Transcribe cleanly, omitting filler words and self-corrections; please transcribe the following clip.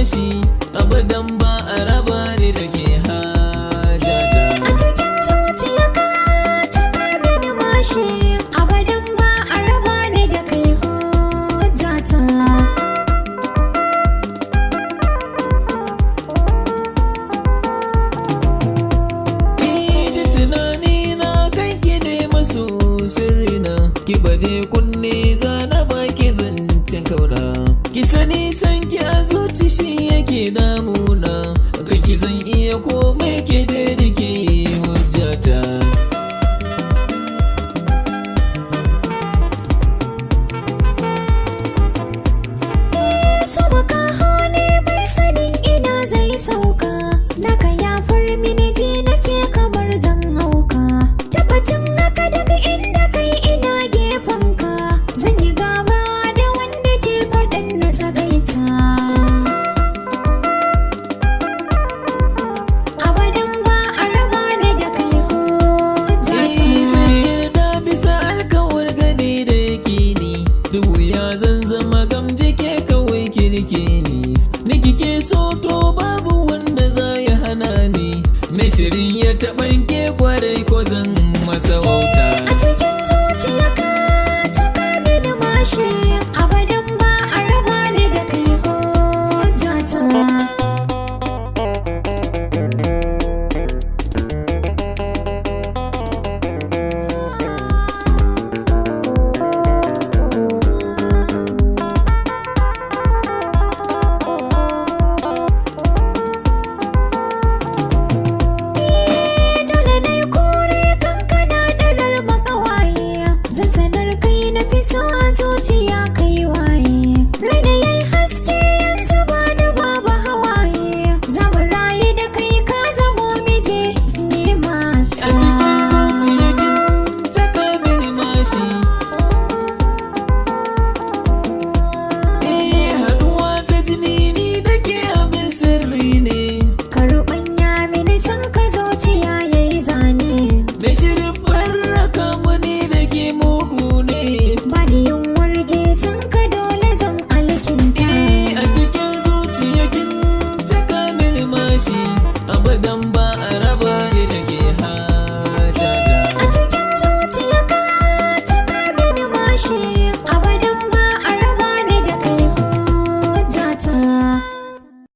mashi, abadan ba a raba ni da ke hajata. A cikin zuciya ka cika mini mashi, abadan ba a raba ni da kai hujjata. Da tunani na kanki ne maso sirrina, ki baje kunne zana baki zancen kauna. Ki sani san ki a zuci shi yake damuna, kanki zan iya komai ke da rike hujjata. So makaho ne bai sanin ina zai sauka, naka ya mini ji nake kamar zan hauka. Tabbacin haka daga inda kai ina gefenka, zan yi gaba da wanda ke faɗin na tsagaita. Abadan ba a raba ni da kai hujjata. Zai yarda bisa alkawar gani da yakini, duk wuya zan zama gamji ke kawai kirki ni. Ni kike so to babu wanda za ya hana ni, mai shirin ya taɓan ke kwarai ko zan masa wauta. A cikin zuciya ka cika mini mashi, abadan ba a raba ni da kai hujjata. Dole ne kore kankana ɗarar makawaye, zan sanar kai na fi so a zuciya kai waye. Rana yayi haske yanzu ba da babu hawaye, zama raye da kai ka zamo miji ni mata. A cikin zuciya kin caka mini mashi, haɗuwa ta jini ni da ke abin sirri ne. Ka ruɓanya mini son ka zuciya yayi zane, Mai shirin farraka muni da ke mugu ne. ba da yin warge son ka dole zan alkinta. A cikin zuciya kin caka mini mashi, abadan